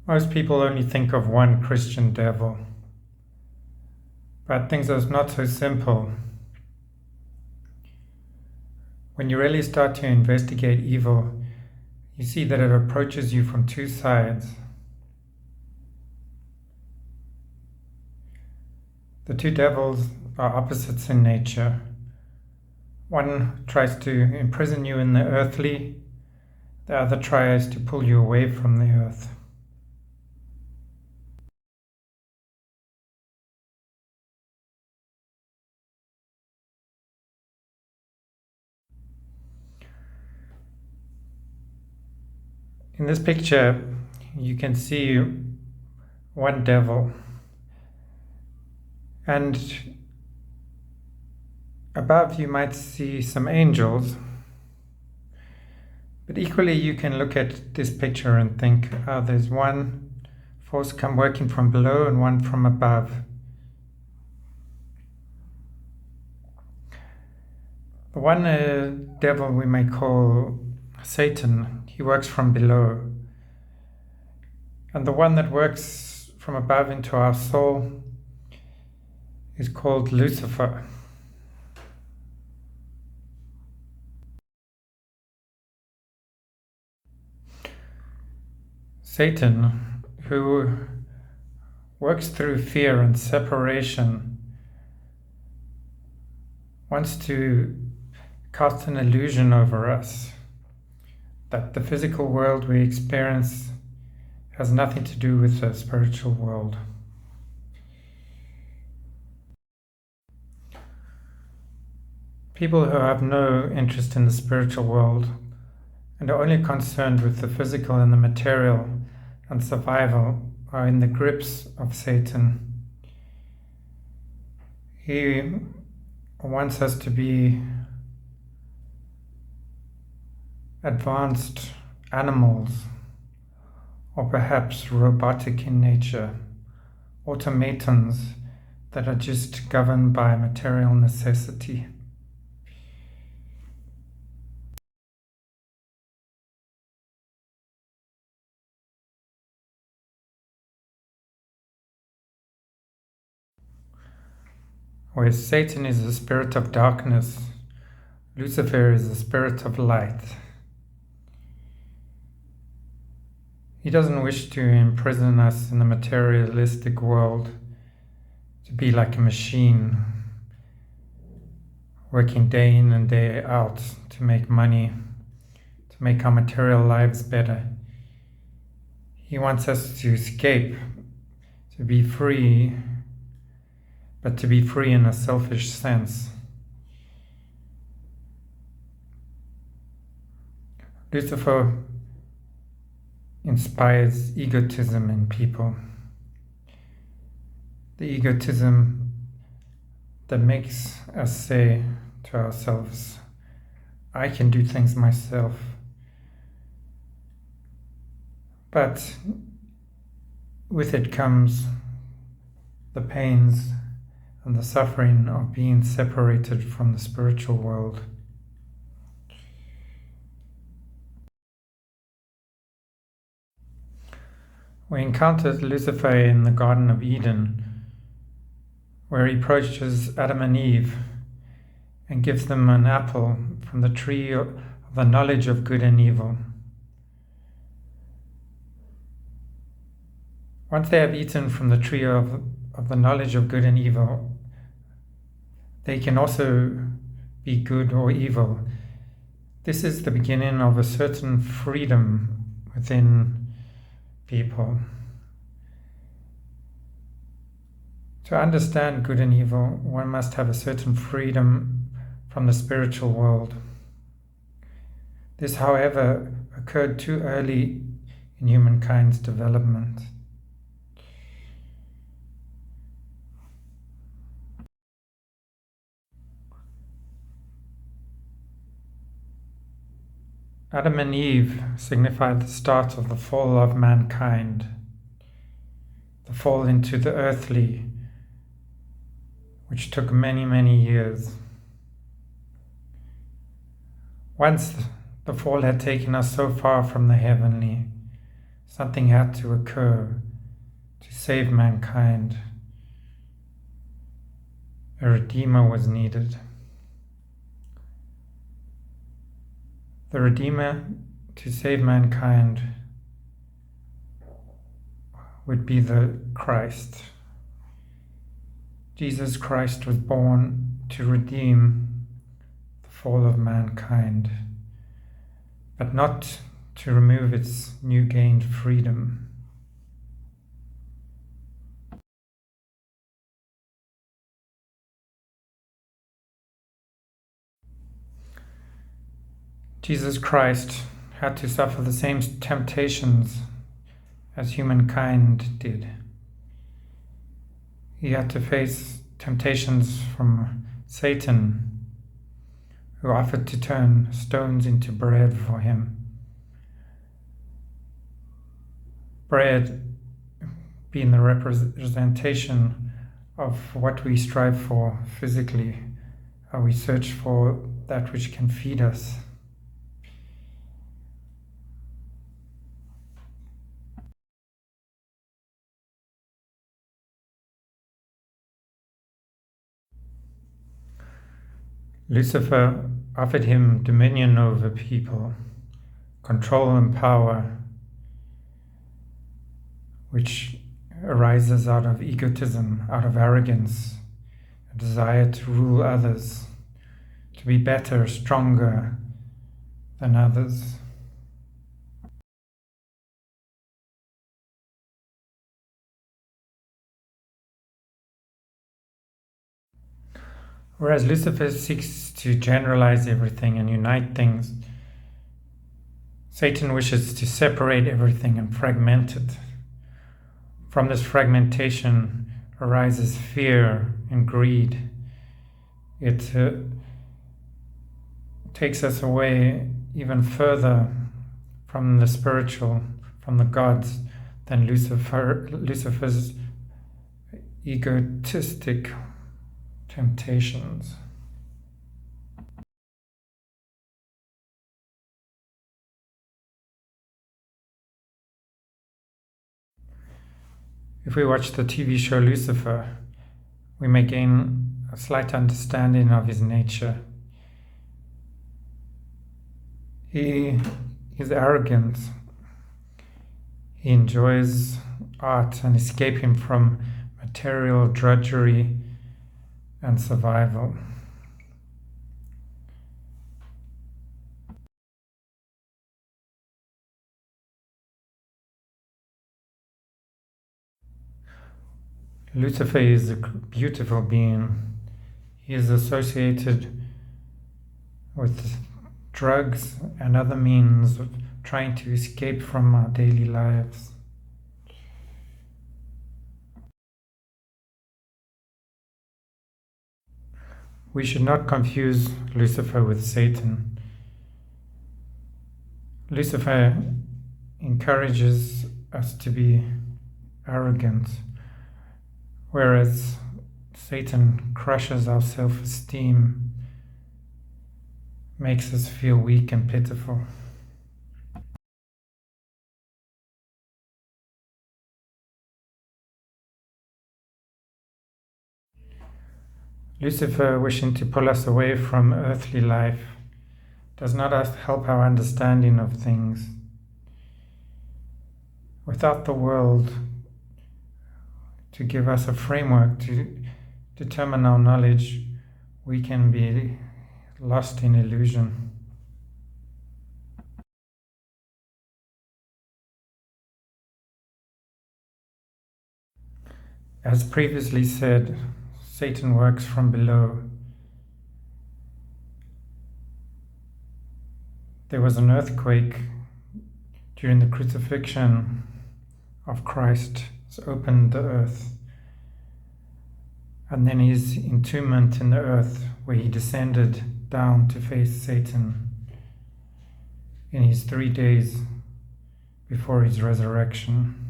Most people only think of one Christian devil, but things are not so simple. When you really start to investigate evil, you see that it approaches you from two sides. The two devils are opposites in nature. One tries to imprison you in the earthly, the other tries to pull you away from the earth. In this picture, you can see one devil, and above you might see some angels, but equally you can look at this picture and think, oh, there's one force come working from below and one from above. The one devil we may call Satan, he works from below. And the one that works from above into our soul is called Lucifer. Satan, who works through fear and separation, wants to cast an illusion over us that the physical world we experience has nothing to do with the spiritual world. People who have no interest in the spiritual world and are only concerned with the physical and the material and survival are in the grips of Satan. He wants us to be advanced animals, or perhaps robotic in nature, automatons that are just governed by material necessity. Where Satan is the spirit of darkness, Lucifer is the spirit of light. He doesn't wish to imprison us in the materialistic world, to be like a machine, working day in and day out to make money, to make our material lives better. He wants us to escape, to be free, but to be free in a selfish sense. Lucifer inspires egotism in people. The egotism that makes us say to ourselves, I can do things myself. But with it comes the pains and the suffering of being separated from the spiritual world. We encountered Lucifer in the Garden of Eden, where he approaches Adam and Eve and gives them an apple from the tree of the knowledge of good and evil. Once they have eaten from the tree of the knowledge of good and evil, they can also be good or evil. This is the beginning of a certain freedom within people. To understand good and evil, one must have a certain freedom from the spiritual world. This, however, occurred too early in humankind's development. Adam and Eve signify the start of the fall of mankind, the fall into the earthly, which took many, many years. Once the fall had taken us so far from the heavenly, Something had to occur to save mankind. A Redeemer was needed. The Redeemer to save mankind would be the Christ. Jesus Christ was born to redeem the fall of mankind, but not to remove its new gained freedom. Jesus Christ had to suffer the same temptations as humankind did. He had to face temptations from Satan, who offered to turn stones into bread for him. Bread being the representation of what we strive for physically, how we search for that which can feed us. Lucifer offered him dominion over people, control and power, which arises out of egotism, out of arrogance, a desire to rule others, to be better, stronger than others. Whereas Lucifer seeks to generalize everything and unite things, Satan wishes to separate everything and fragment it. From this fragmentation arises fear and greed. It takes us away even further from the spiritual, from the gods, than Lucifer's egotistic temptations. If we watch the TV show Lucifer, we may gain a slight understanding of his nature. He is arrogant. He enjoys art and escaping from material drudgery and survival. Lucifer is a beautiful being. He is associated with drugs and other means of trying to escape from our daily lives. We should not confuse Lucifer with Satan. Lucifer encourages us to be arrogant, whereas Satan crushes our self-esteem, makes us feel weak and pitiful. Lucifer, wishing to pull us away from earthly life, does not help our understanding of things. Without the world to give us a framework to determine our knowledge, we can be lost in illusion. As previously said, Satan works from below. There was an earthquake during the crucifixion of Christ. It opened the earth. And then his entombment in the earth, where he descended down to face Satan in his 3 days before his resurrection.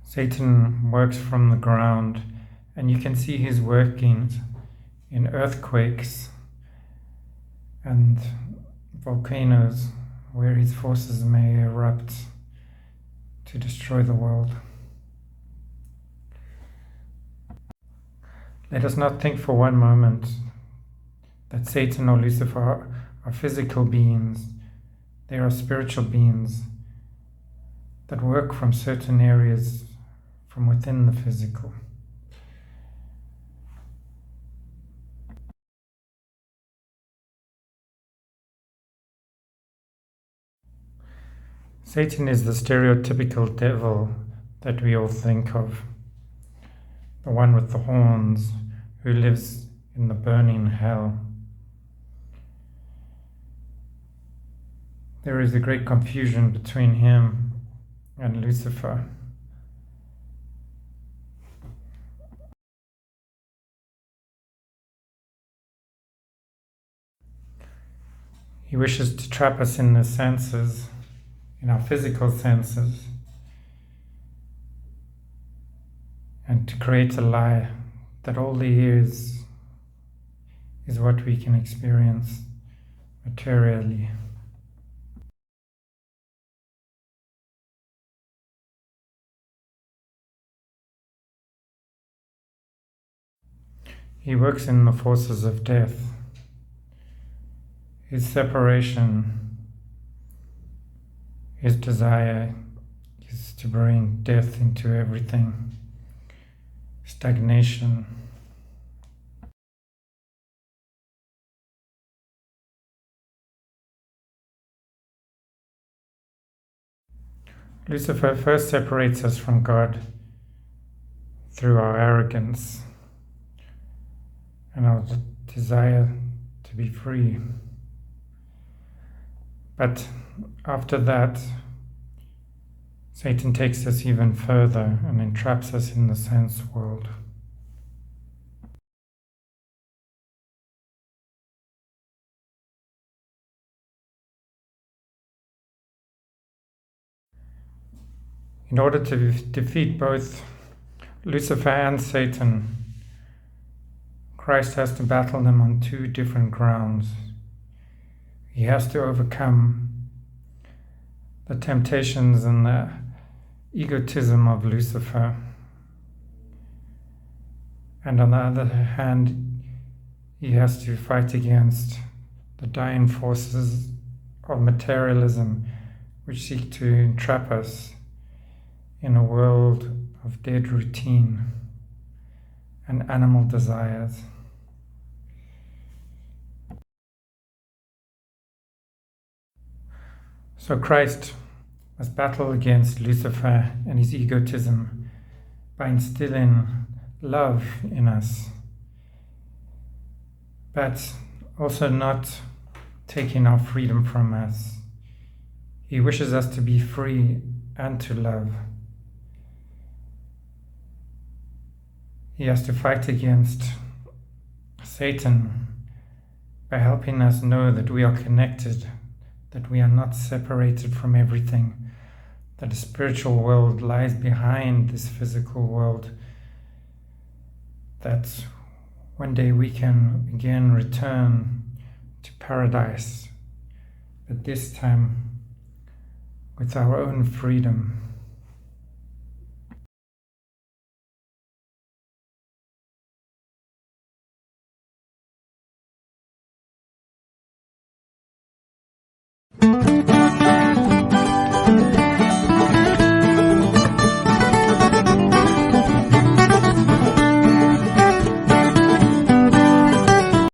Satan works from the ground, and you can see his workings in earthquakes and volcanoes where his forces may erupt to destroy the world. Let us not think for one moment that Satan or Lucifer are physical beings. They are spiritual beings that work from certain areas from within the physical. Satan is the stereotypical devil that we all think of, the one with the horns who lives in the burning hell. There is a great confusion between him and Lucifer. He wishes to trap us in the senses, in our physical senses, and to create a lie that all there is what we can experience materially. He works in the forces of death. His separation, his desire is to bring death into everything, stagnation. Lucifer first separates us from God through our arrogance and our desire to be free. But after that, Satan takes us even further and entraps us in the sense world. In order to defeat both Lucifer and Satan, Christ has to battle them on two different grounds. He has to overcome the temptations and the egotism of Lucifer. And on the other hand, he has to fight against the dying forces of materialism which seek to entrap us in a world of dead routine and animal desires. So Christ must battle against Lucifer and his egotism by instilling love in us, but also not taking our freedom from us. He wishes us to be free and to love. He has to fight against Satan by helping us know that we are connected, that we are not separated from everything, that the spiritual world lies behind this physical world, that one day we can again return to paradise, but this time with our own freedom.